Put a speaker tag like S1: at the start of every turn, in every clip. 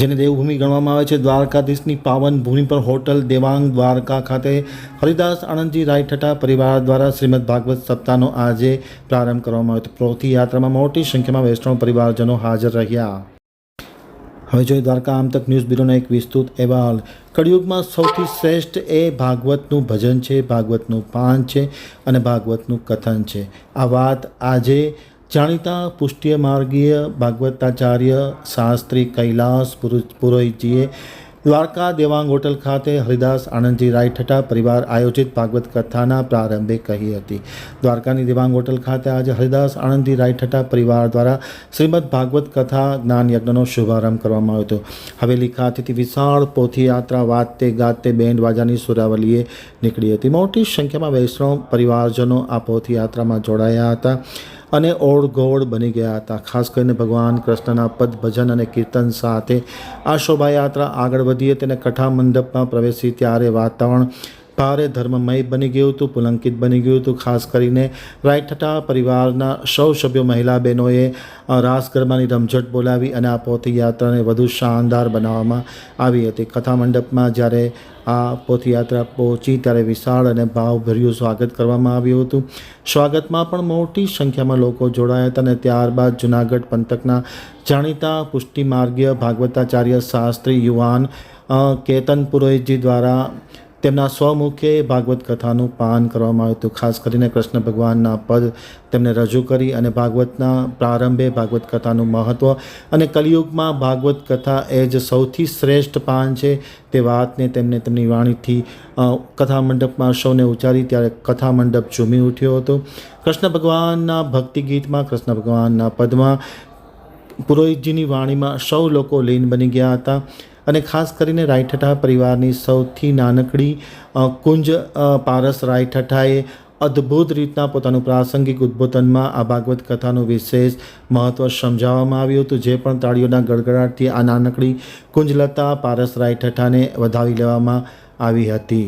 S1: જેને દેવભૂમિ ગણવામાં આવે છે। દ્વારકાધીશની પાવન ભૂમિ પર હોટલ દેવાંગ દ્વારકા ખાતે હરિદાસ આણંદજી રાયઠઠા પરિવાર દ્વારા શ્રીમદ ભાગવત સપ્તાહનો આજે પ્રારંભ કરવામાં આવ્યો। પોથી યાત્રામાં મોટી સંખ્યામાં વૈષ્ણવ પરિવારજનો હાજર રહ્યા। હવે જોઈએ દ્વારકા આમતક ન્યૂઝ બ્યુરોનો એક વિસ્તૃત અહેવાલ। કળિયુગમાં સૌથી શ્રેષ્ઠ એ ભાગવતનું ભજન છે, ભાગવતનું પાન છે અને ભાગવતનું કથન છે। આ વાત આજે જાણીતા પુષ્ટિય માર્ગીય ભાગવતાચાર્ય શાસ્ત્રી કૈલાસ પુરોહિતજીએ દ્વારકા દેવાંગ હોટલ ખાતે હરિદાસ આણંદજી રાયઠઠા પરિવાર આયોજિત ભાગવત કથાના પ્રારંભે કહી હતી। દ્વારકાની દેવાંગ હોટલ ખાતે આજે હરિદાસ આણંદજી રાયઠઠા પરિવાર દ્વારા શ્રીમદ ભાગવત કથા જ્ઞાન યજ્ઞનો શુભારંભ કરવામાં આવ્યો હતો। હવેલી ખાતેથી વિશાળ પોથી યાત્રા વાજતે ગાતે બેન્ડ વાજાની સુરાવલીએ નીકળી હતી। મોટી સંખ્યામાં વૈષ્ણવ પરિવારજનો આ પોથી યાત્રામાં જોડાયા હતા અને ઓળઘોળ બની ગયા હતા। ખાસ કરીને ભગવાન કૃષ્ણના પદ ભજન અને કીર્તન સાથે આ શોભાયાત્રા આગળ વધી હતી અને કથા મંડપમાં પ્રવેશી ત્યારે વાતાવરણ ભારે ધર્મમય બની ગયું હતું, પુલંકિત બની ગયું હતું। ખાસ કરીને રાયઠઠા પરિવારના સૌ સભ્યો મહિલા બહેનોએ રાસ ગરબાની રમઝટ બોલાવી અને આ પોથી યાત્રાને વધુ શાનદાર બનાવવામાં આવી હતી। કથા મંડપમાં જ્યારે આ પોથયાત્રા પહોંચી ત્યારે વિશાળ અને ભાવભર્યું સ્વાગત કરવામાં આવ્યું હતું। સ્વાગતમાં પણ મોટી સંખ્યામાં લોકો જોડાયા હતા અને ત્યારબાદ જૂનાગઢ પંથકના જાણીતા પુષ્ટિ માર્ગીય ભાગવતાચાર્ય શાસ્ત્રી યુવાન કેતન પુરોહિતજી દ્વારા તેમના સ્વમુખે ભાગવત કથાનું પાન કરવામાં આવ્યું હતું। ખાસ કરીને કૃષ્ણ ભગવાનના પદ તેમને રજૂ કરી અને ભાગવતના પ્રારંભે ભાગવત કથાનું મહત્ત્વ અને કલિયુગમાં ભાગવત કથા એ જ સૌથી શ્રેષ્ઠ પાન છે તે વાતને તેમને તેમની વાણીથી કથા મંડપમાં સૌને ઉચ્ચારી ત્યારે કથા મંડપ ઝૂમી ઉઠ્યો હતો। કૃષ્ણ ભગવાનના ભક્તિ ગીતમાં, કૃષ્ણ ભગવાનના પદમાં, પુરોહિતજીની વાણીમાં સૌ લોકો લીન બની ગયા હતા અને ખાસ કરીને રાયઠઠા પરિવારની સૌથી નાનકડી કુંજ પારસ રાયઠઠાએ અદ્ભુત રીતના પોતાનું પ્રાસંગિક ઉદ્બોધનમાં આ ભાગવત કથાનું વિશેષ મહત્ત્વ સમજાવવામાં આવ્યું હતું। જે પણ તાળીઓના ગડગડાટથી આ નાનકડી કુંજલતા પારસ રાયઠઠાને વધાવી લેવામાં આવી હતી।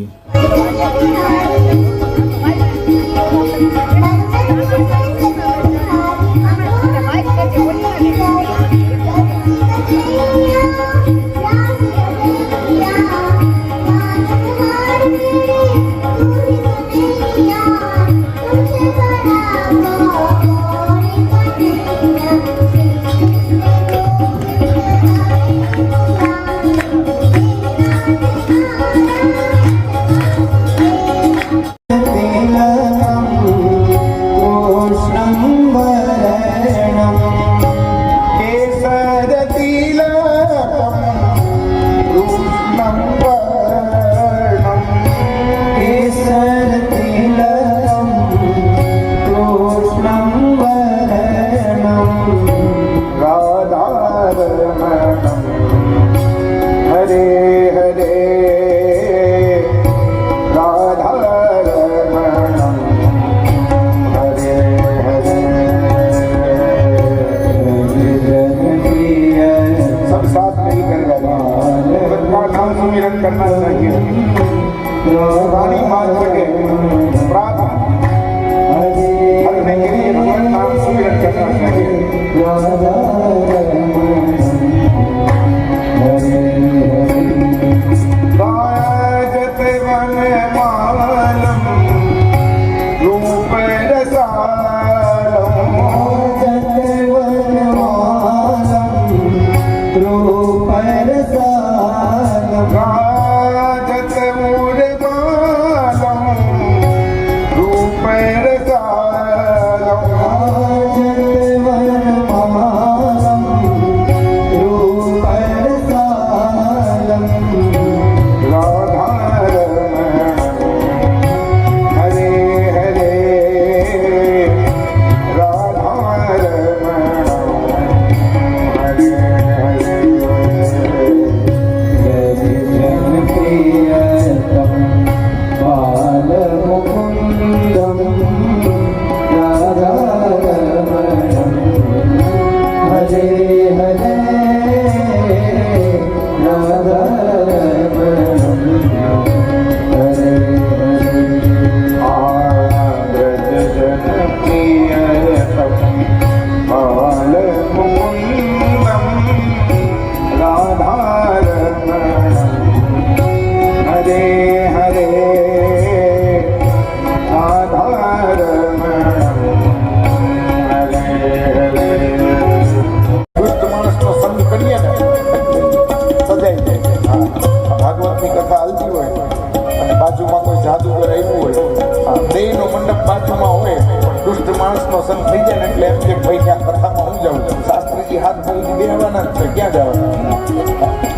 S2: બાજુમાં હોય પણ દુષ્ટ માણસનો સંગ થઈ જાય ને એટલે એમ કે ભાઈ ત્યાં કથામાં હું જાઉં શાસ્ત્રીજી હાથ ધરીને બેહવાના જ છે ક્યાં જવાના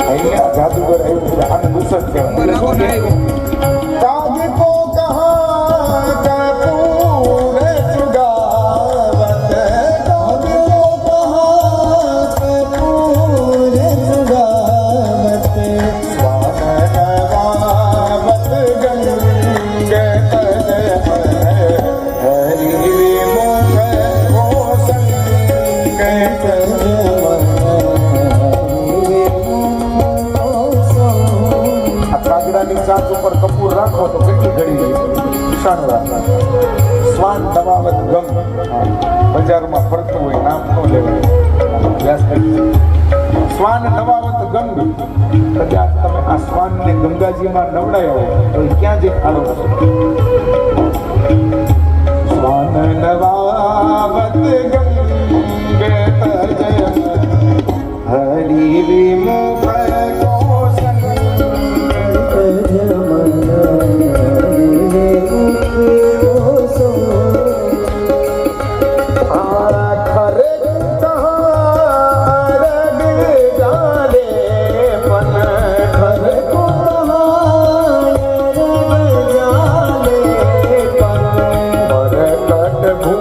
S2: અહીંયા જાદુગર આવ્યું છે આને દુષ્ટ કહેવાય શું કહે તાજકો કહા કપૂર સુગાવત તાજકો કહા કપૂર સુગાવત સ્વાન નવાવત ગંગે સાત ઉપર કપૂર રાખો તો કેટલી ઘડી ઈશાનું રાખો સ્વાન નવાવત ગંગ બજારમાં ફરતું હોય નામ ન લેવાય સ્વાન નવાવત ગંગ કદાચ તમે આ શ્વાનને ગંગાજીમાં નવડાયો તો એ ક્યાં જઈ આલો સ્વાન નવાવત ગંગે હરી વિમુખ ભૂ